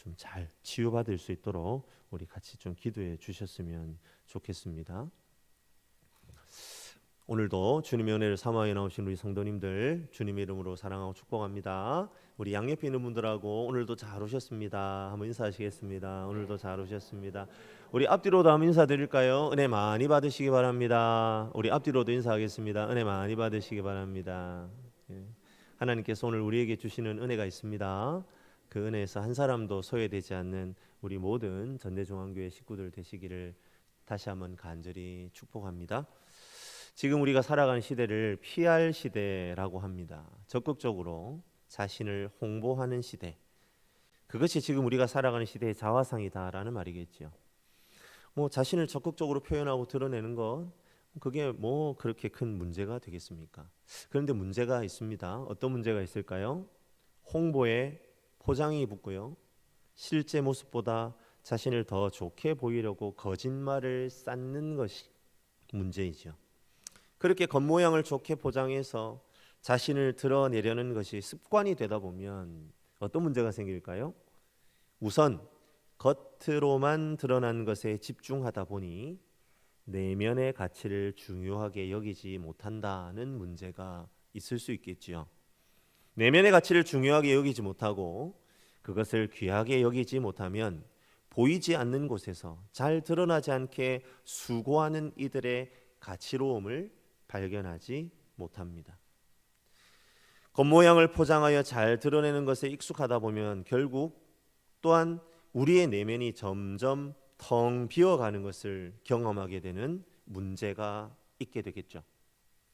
좀 잘 치유받을 수 있도록 우리 같이 좀 기도해 주셨으면 좋겠습니다. 오늘도 주님의 은혜를 사모하여 나오신 우리 성도님들 주님의 이름으로 사랑하고 축복합니다. 우리 양옆에 있는 분들하고 오늘도 잘 오셨습니다. 한번 인사하시겠습니다. 오늘도 잘 오셨습니다. 우리 앞뒤로도 한번 인사드릴까요? 은혜 많이 받으시기 바랍니다. 우리 앞뒤로도 인사하겠습니다. 은혜 많이 받으시기 바랍니다. 하나님께서 오늘 우리에게 주시는 은혜가 있습니다. 그 은혜에서 한 사람도 소외되지 않는 우리 모든 전대중앙교회 식구들 되시기를 다시 한번 간절히 축복합니다. 지금 우리가 살아가는 시대를 PR 시대라고 합니다. 적극적으로 자신을 홍보하는 시대. 그것이 지금 우리가 살아가는 시대의 자화상이다라는 말이겠죠. 자신을 적극적으로 표현하고 드러내는 것, 그게 그렇게 큰 문제가 되겠습니까? 그런데 문제가 있습니다. 어떤 문제가 있을까요? 홍보에 포장이 붙고요. 실제 모습보다 자신을 더 좋게 보이려고 거짓말을 쌓는 것이 문제이죠. 그렇게 겉모양을 좋게 포장해서 자신을 드러내려는 것이 습관이 되다 보면 어떤 문제가 생길까요? 우선 겉으로만 드러난 것에 집중하다 보니 내면의 가치를 중요하게 여기지 못한다는 문제가 있을 수 있겠지요. 내면의 가치를 중요하게 여기지 못하고 그것을 귀하게 여기지 못하면 보이지 않는 곳에서 잘 드러나지 않게 수고하는 이들의 가치로움을 발견하지 못합니다. 겉모양을 포장하여 잘 드러내는 것에 익숙하다 보면 결국 또한 우리의 내면이 점점 텅 비어가는 것을 경험하게 되는 문제가 있게 되겠죠.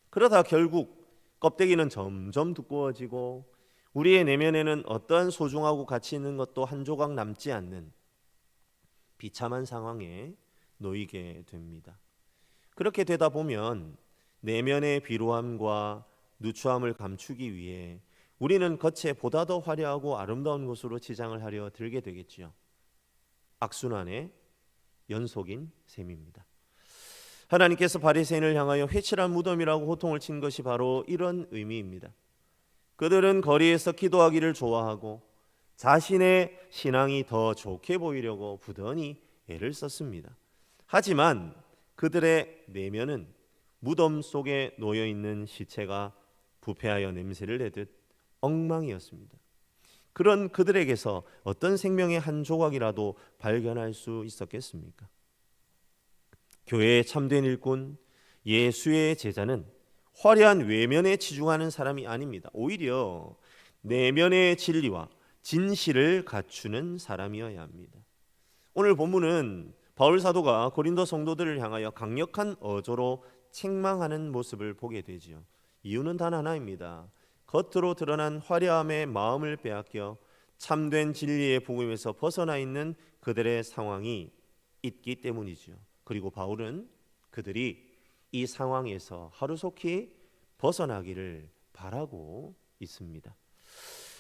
그러다 결국 껍데기는 점점 두꺼워지고 우리의 내면에는 어떠한 소중하고 가치 있는 것도 한 조각 남지 않는 비참한 상황에 놓이게 됩니다. 그렇게 되다 보면 내면의 비루함과 누추함을 감추기 위해 우리는 겉에 보다 더 화려하고 아름다운 곳으로 치장을 하려 들게 되겠지요. 악순환의 연속인 셈입니다. 하나님께서 바리새인을 향하여 회칠한 무덤이라고 호통을 친 것이 바로 이런 의미입니다. 그들은 거리에서 기도하기를 좋아하고 자신의 신앙이 더 좋게 보이려고 부단히 애를 썼습니다. 하지만 그들의 내면은 무덤 속에 놓여있는 시체가 부패하여 냄새를 내듯 엉망이었습니다. 그런 그들에게서 어떤 생명의 한 조각이라도 발견할 수 있었겠습니까? 교회의 참된 일꾼, 예수의 제자는 화려한 외면에 치중하는 사람이 아닙니다. 오히려 내면의 진리와 진실을 갖추는 사람이어야 합니다. 오늘 본문은 바울 사도가 고린도 성도들을 향하여 강력한 어조로 책망하는 모습을 보게 되지요. 이유는 단 하나입니다. 겉으로 드러난 화려함의 마음을 빼앗겨 참된 진리의 복음에서 벗어나 있는 그들의 상황이 있기 때문이지요. 그리고 바울은 그들이 이 상황에서 하루속히 벗어나기를 바라고 있습니다.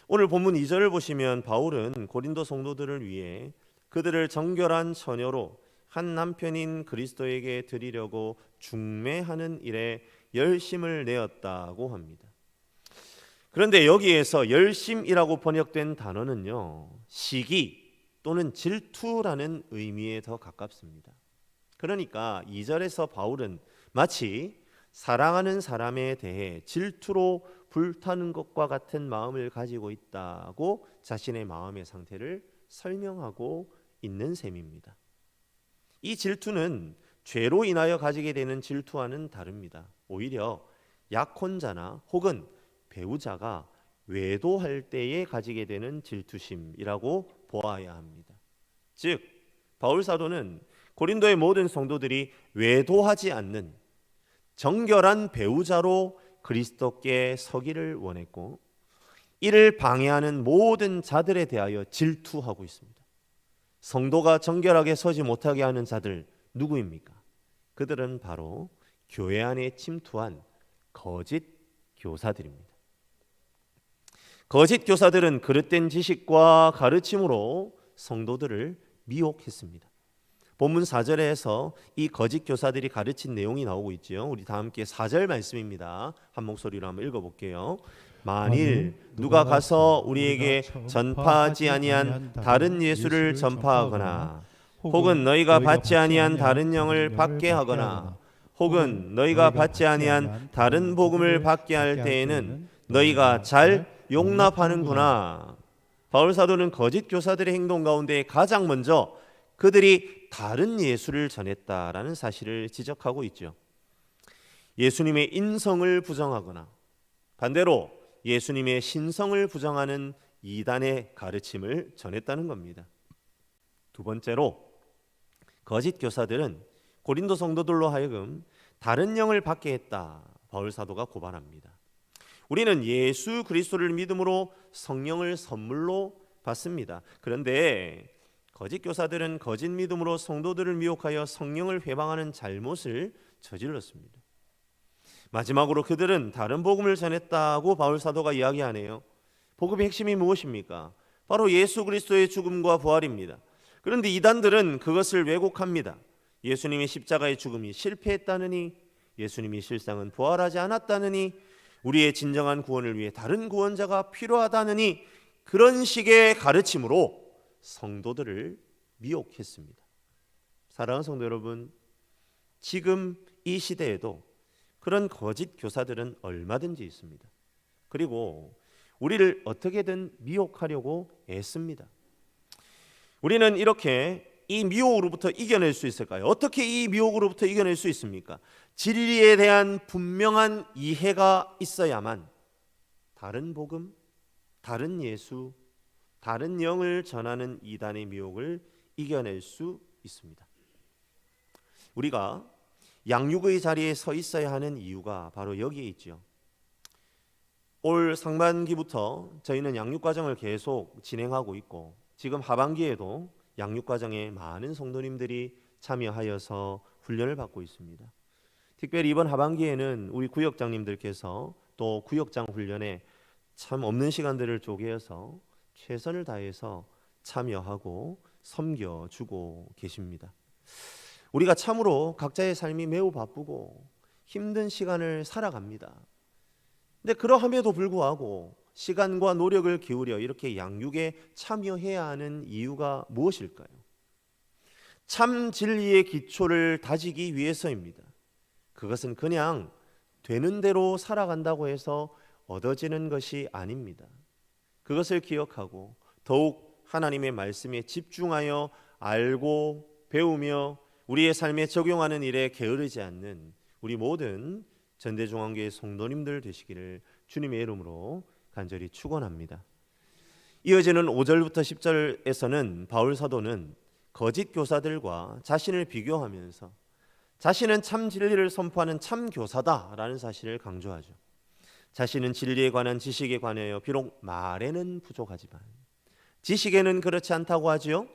오늘 본문 2절을 보시면 바울은 고린도 성도들을 위해 그들을 정결한 처녀로 한 남편인 그리스도에게 드리려고 중매하는 일에 열심을 내었다고 합니다. 그런데 여기에서 열심이라고 번역된 단어는요, 시기 또는 질투라는 의미에 더 가깝습니다. 그러니까 2절에서 바울은 마치 사랑하는 사람에 대해 질투로 불타는 것과 같은 마음을 가지고 있다고 자신의 마음의 상태를 설명하고 있는 셈입니다. 이 질투는 죄로 인하여 가지게 되는 질투와는 다릅니다. 오히려 약혼자나 혹은 배우자가 외도할 때에 가지게 되는 질투심이라고 보아야 합니다. 즉 바울 사도는 고린도의 모든 성도들이 외도하지 않는 정결한 배우자로 그리스도께 서기를 원했고 이를 방해하는 모든 자들에 대하여 질투하고 있습니다. 성도가 정결하게 서지 못하게 하는 자들 누구입니까? 그들은 바로 교회 안에 침투한 거짓 교사들입니다. 거짓 교사들은 그릇된 지식과 가르침으로 성도들을 미혹했습니다. 본문 4절에서 이 거짓 교사들이 가르친 내용이 나오고 있지요. 우리 다 함께 4절 말씀입니다. 한 목소리로 한번 읽어볼게요. 만일 누가 가서 우리에게 전파하지 아니한 다른 예수를 전파하거나 혹은 너희가 받지 아니한 다른 영을 받게 하거나 혹은 너희가 받지 아니한 다른 복음을 받게 할 때에는 너희가 잘 용납하는구나. 바울 사도는 거짓 교사들의 행동 가운데 가장 먼저 그들이 다른 예수를 전했다라는 사실을 지적하고 있죠. 예수님의 인성을 부정하거나 반대로 예수님의 신성을 부정하는 이단의 가르침을 전했다는 겁니다. 두 번째로 거짓 교사들은 고린도 성도들로 하여금 다른 영을 받게 했다. 바울 사도가 고발합니다. 우리는 예수 그리스도를 믿음으로 성령을 선물로 받습니다. 그런데 거짓 교사들은 거짓 믿음으로 성도들을 미혹하여 성령을 회방하는 잘못을 저질렀습니다. 마지막으로 그들은 다른 복음을 전했다고 바울 사도가 이야기하네요. 복음의 핵심이 무엇입니까? 바로 예수 그리스도의 죽음과 부활입니다. 그런데 이단들은 그것을 왜곡합니다. 예수님의 십자가의 죽음이 실패했다느니, 예수님이 실상은 부활하지 않았다느니, 우리의 진정한 구원을 위해 다른 구원자가 필요하다느니, 그런 식의 가르침으로 성도들을 미혹했습니다. 사랑하는 성도 여러분, 지금 이 시대에도 그런 거짓 교사들은 얼마든지 있습니다. 그리고 우리를 어떻게든 미혹하려고 애씁니다. 우리는 이렇게 이 미혹으로부터 이겨낼 수 있을까요? 어떻게 이 미혹으로부터 이겨낼 수 있습니까? 진리에 대한 분명한 이해가 있어야만 다른 복음, 다른 예수, 다른 영을 전하는 이단의 미혹을 이겨낼 수 있습니다. 우리가 양육의 자리에 서 있어야 하는 이유가 바로 여기에 있죠. 올 상반기부터 저희는 양육과정을 계속 진행하고 있고 지금 하반기에도 양육과정에 많은 성도님들이 참여하여서 훈련을 받고 있습니다. 특별히 이번 하반기에는 우리 구역장님들께서 또 구역장 훈련에 참 없는 시간들을 쪼개어서 최선을 다해서 참여하고 섬겨주고 계십니다. 우리가 참으로 각자의 삶이 매우 바쁘고 힘든 시간을 살아갑니다. 근데 그러함에도 불구하고 시간과 노력을 기울여 이렇게 양육에 참여해야 하는 이유가 무엇일까요? 참 진리의 기초를 다지기 위해서입니다. 그것은 그냥 되는 대로 살아간다고 해서 얻어지는 것이 아닙니다. 그것을 기억하고 더욱 하나님의 말씀에 집중하여 알고 배우며 우리의 삶에 적용하는 일에 게으르지 않는 우리 모든 전대중앙교회 성도님들 되시기를 주님의 이름으로 간절히 축원합니다. 이어지는 5절부터 10절에서는 바울 사도는 거짓 교사들과 자신을 비교하면서 자신은 참 진리를 선포하는 참 교사다라는 사실을 강조하죠. 자신은 진리에 관한 지식에 관하여 비록 말에는 부족하지만 지식에는 그렇지 않다고 하지요.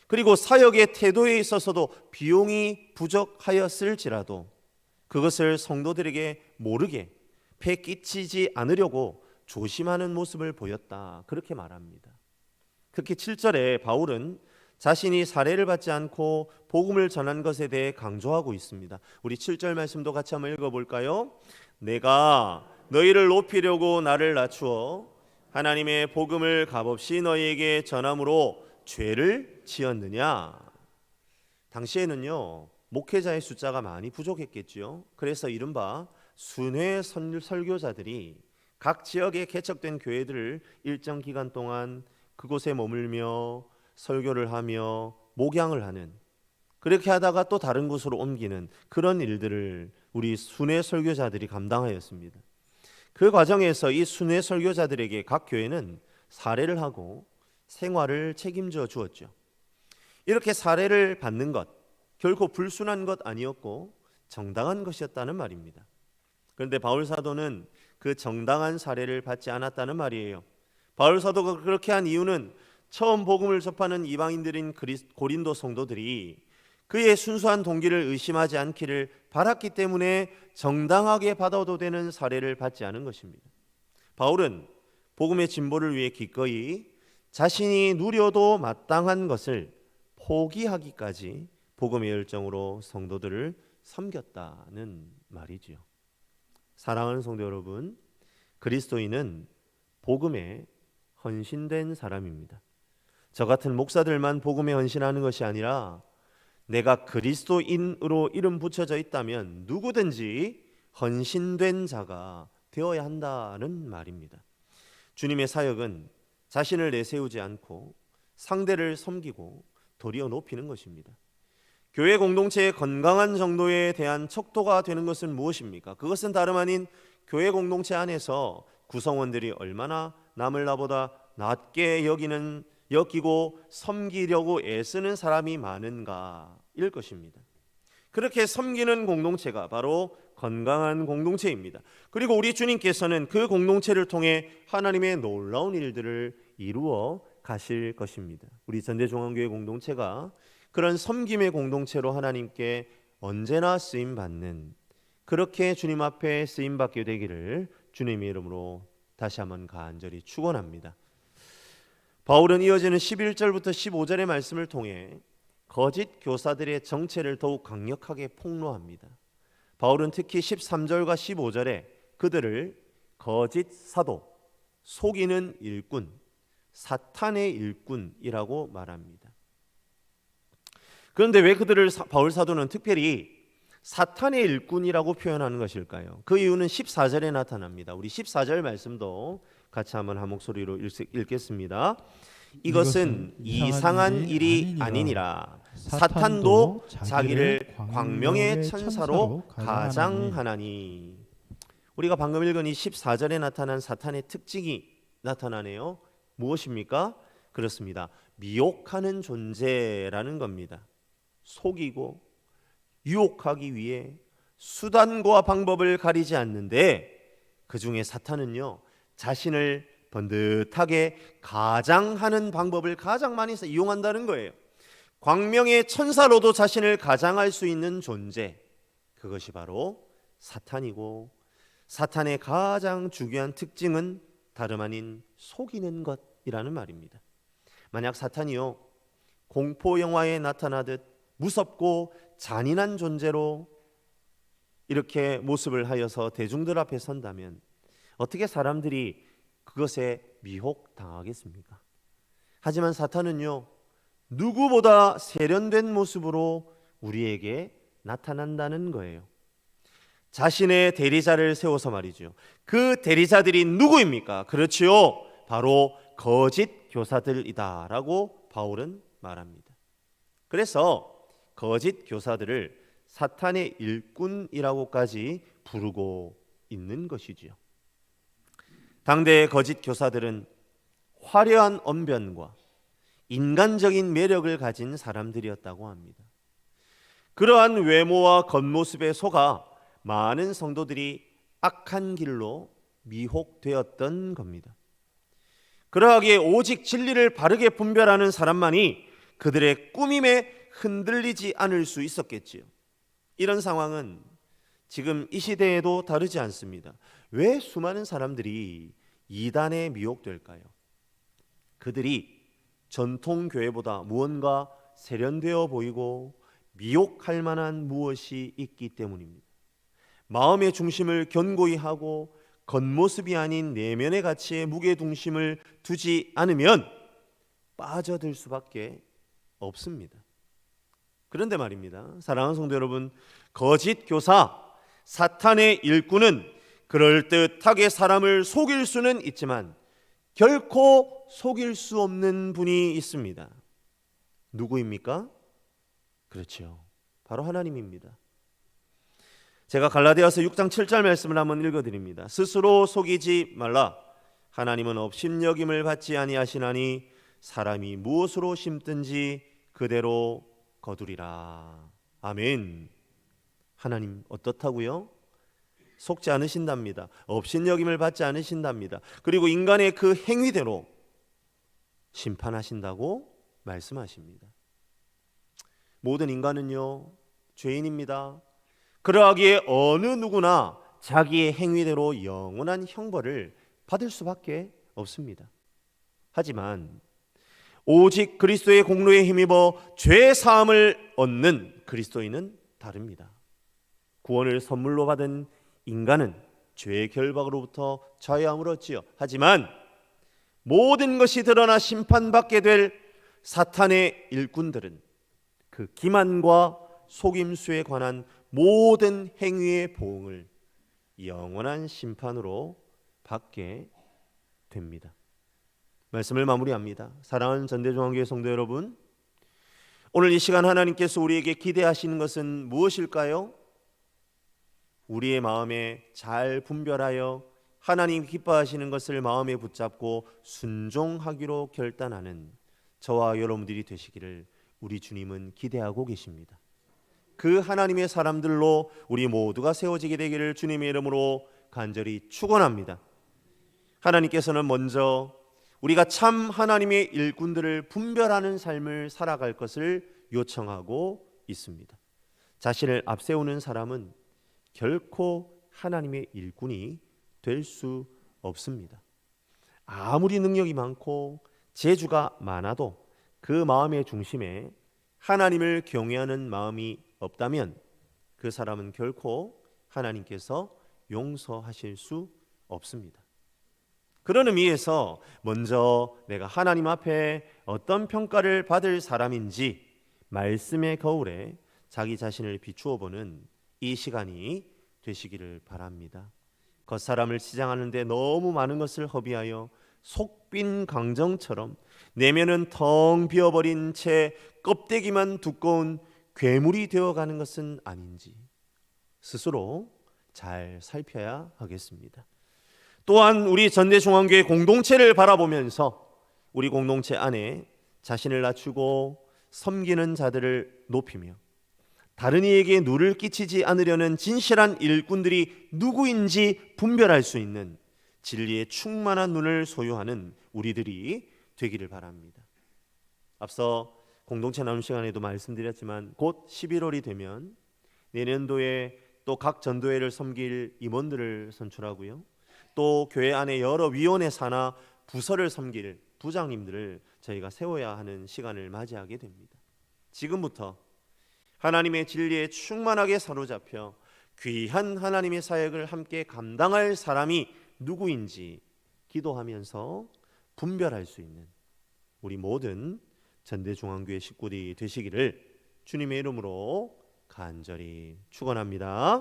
그리고 사역의 태도에 있어서도 비용이 부족하였을지라도 그것을 성도들에게 모르게 패끼치지 않으려고 조심하는 모습을 보였다. 그렇게 말합니다. 특히 7절에 바울은 자신이 사례를 받지 않고 복음을 전한 것에 대해 강조하고 있습니다. 우리 7절 말씀도 같이 한번 읽어볼까요? 내가 너희를 높이려고 나를 낮추어 하나님의 복음을 값없이 너희에게 전함으로 죄를 지었느냐? 당시에는요 목회자의 숫자가 많이 부족했겠지요. 그래서 이른바 순회 설교자들이 각 지역에 개척된 교회들을 일정 기간 동안 그곳에 머물며 설교를 하며 목양을 하는, 그렇게 하다가 또 다른 곳으로 옮기는 그런 일들을 우리 순회 설교자들이 감당하였습니다. 그 과정에서 이 순회 설교자들에게 각 교회는 사례를 하고 생활을 책임져 주었죠. 이렇게 사례를 받는 것 결코 불순한 것 아니었고 정당한 것이었다는 말입니다. 그런데 바울 사도는 그 정당한 사례를 받지 않았다는 말이에요. 바울 사도가 그렇게 한 이유는 처음 복음을 접하는 이방인들인 고린도 성도들이 그의 순수한 동기를 의심하지 않기를 바랐기 때문에 정당하게 받아도 되는 사례를 받지 않은 것입니다. 바울은 복음의 진보를 위해 기꺼이 자신이 누려도 마땅한 것을 포기하기까지 복음의 열정으로 성도들을 섬겼다는 말이지요. 사랑하는 성도 여러분, 그리스도인은 복음에 헌신된 사람입니다. 저 같은 목사들만 복음에 헌신하는 것이 아니라 내가 그리스도인으로 이름 붙여져 있다면 누구든지 헌신된 자가 되어야 한다는 말입니다. 주님의 사역은 자신을 내세우지 않고 상대를 섬기고 도리어 높이는 것입니다. 교회 공동체의 건강한 정도에 대한 척도가 되는 것은 무엇입니까? 그것은 다름 아닌 교회 공동체 안에서 구성원들이 얼마나 남을 나보다 낮게 여기고 섬기려고 애쓰는 사람이 많은가일 것입니다. 그렇게 섬기는 공동체가 바로 건강한 공동체입니다. 그리고 우리 주님께서는 그 공동체를 통해 하나님의 놀라운 일들을 이루어 가실 것입니다. 우리 전대중앙교회 공동체가 그런 섬김의 공동체로 하나님께 언제나 쓰임받는, 그렇게 주님 앞에 쓰임받게 되기를 주님의 이름으로 다시 한번 간절히 축원합니다. 바울은 이어지는 11절부터 15절의 말씀을 통해 거짓 교사들의 정체를 더욱 강력하게 폭로합니다. 바울은 특히 13절과 15절에 그들을 거짓 사도, 속이는 일꾼, 사탄의 일꾼이라고 말합니다. 그런데 왜 그들을 바울 사도는 특별히 사탄의 일꾼이라고 표현하는 것일까요? 그 이유는 14절에 나타납니다. 우리 14절 말씀도 같이 한번 한 목소리로 읽겠습니다. 이것은 이상한 일이 아니니라. 사탄도 자기를 광명의 천사로 가장하나니. 우리가 방금 읽은 이 14절에 나타난 사탄의 특징이 나타나네요. 무엇입니까? 그렇습니다. 미혹하는 존재라는 겁니다. 속이고 유혹하기 위해 수단과 방법을 가리지 않는데, 그 중에 사탄은요, 자신을 번듯하게 가장하는 방법을 가장 많이 이용한다는 거예요. 광명의 천사로도 자신을 가장할 수 있는 존재, 그것이 바로 사탄이고, 사탄의 가장 중요한 특징은 다름 아닌 속이는 것이라는 말입니다. 만약 사탄이요, 공포 영화에 나타나듯 무섭고 잔인한 존재로 이렇게 모습을 하여서 대중들 앞에 선다면 어떻게 사람들이 그것에 미혹당하겠습니까? 하지만 사탄은요, 누구보다 세련된 모습으로 우리에게 나타난다는 거예요. 자신의 대리자를 세워서 말이죠. 그 대리자들이 누구입니까? 그렇지요, 바로 거짓 교사들이다라고 바울은 말합니다. 그래서 거짓 교사들을 사탄의 일꾼이라고까지 부르고 있는 것이지요. 당대의 거짓 교사들은 화려한 언변과 인간적인 매력을 가진 사람들이었다고 합니다. 그러한 외모와 겉모습에 속아 많은 성도들이 악한 길로 미혹되었던 겁니다. 그러하기에 오직 진리를 바르게 분별하는 사람만이 그들의 꾸밈에 흔들리지 않을 수 있었겠지요. 이런 상황은 지금 이 시대에도 다르지 않습니다. 왜 수많은 사람들이 이단에 미혹될까요? 그들이 전통 교회보다 무언가 세련되어 보이고 미혹할 만한 무엇이 있기 때문입니다. 마음의 중심을 견고히 하고 겉모습이 아닌 내면의 가치에 무게중심을 두지 않으면 빠져들 수밖에 없습니다. 그런데 말입니다, 사랑하는 성도 여러분, 거짓 교사, 사탄의 일꾼은 그럴듯하게 사람을 속일 수는 있지만 결코 속일 수 없는 분이 있습니다. 누구입니까? 그렇죠, 바로 하나님입니다. 제가 갈라디아서 6장 7절 말씀을 한번 읽어드립니다. 스스로 속이지 말라. 하나님은 업신여김을 받지 아니하시나니 사람이 무엇으로 심든지 그대로 거두리라. 아멘. 하나님 어떻다고요? 속지 않으신답니다. 업신여김을 받지 않으신답니다. 그리고 인간의 그 행위대로 심판하신다고 말씀하십니다. 모든 인간은요, 죄인입니다. 그러하기에 어느 누구나 자기의 행위대로 영원한 형벌을 받을 수밖에 없습니다. 하지만 오직 그리스도의 공로에 힘입어 죄 사함을 얻는 그리스도인은 다릅니다. 구원을 선물로 받은 인간은 죄의 결박으로부터 자유함을 얻지요. 하지만 모든 것이 드러나 심판받게 될 사탄의 일꾼들은 그 기만과 속임수에 관한 모든 행위의 보응을 영원한 심판으로 받게 됩니다. 말씀을 마무리합니다. 사랑하는 전대중앙교회 성도 여러분, 오늘 이 시간 하나님께서 우리에게 기대하시는 것은 무엇일까요? 우리의 마음에 잘 분별하여 하나님 기뻐하시는 것을 마음에 붙잡고 순종하기로 결단하는 저와 여러분들이 되시기를 우리 주님은 기대하고 계십니다. 그 하나님의 사람들로 우리 모두가 세워지게 되기를 주님의 이름으로 간절히 축원합니다. 하나님께서는 먼저 우리가 참 하나님의 일꾼들을 분별하는 삶을 살아갈 것을 요청하고 있습니다. 자신을 앞세우는 사람은 결코 하나님의 일꾼이 될 수 없습니다. 아무리 능력이 많고 재주가 많아도 그 마음의 중심에 하나님을 경외하는 마음이 없다면 그 사람은 결코 하나님께서 용서하실 수 없습니다. 그런 의미에서 먼저 내가 하나님 앞에 어떤 평가를 받을 사람인지 말씀의 거울에 자기 자신을 비추어 보는 이 시간이 되시기를 바랍니다. 겉사람을 치장하는 데 너무 많은 것을 허비하여 속빈 강정처럼 내면은 텅 비어버린 채 껍데기만 두꺼운 괴물이 되어가는 것은 아닌지 스스로 잘 살펴야 하겠습니다. 또한 우리 전대중앙교회 공동체를 바라보면서 우리 공동체 안에 자신을 낮추고 섬기는 자들을 높이며 다른 이에게 누를 끼치지 않으려는 진실한 일꾼들이 누구인지 분별할 수 있는 진리의 충만한 눈을 소유하는 우리들이 되기를 바랍니다. 앞서 공동체 나눔 시간에도 말씀드렸지만 곧 11월이 되면 내년도에 또 각 전도회를 섬길 임원들을 선출하고요, 또 교회 안에 여러 위원회 사나 부서를 섬길 부장님들을 저희가 세워야 하는 시간을 맞이하게 됩니다. 지금부터 하나님의 진리에 충만하게 사로잡혀 귀한 하나님의 사역을 함께 감당할 사람이 누구인지 기도하면서 분별할 수 있는 우리 모든 전대중앙교회 식구들이 되시기를 주님의 이름으로 간절히 축원합니다.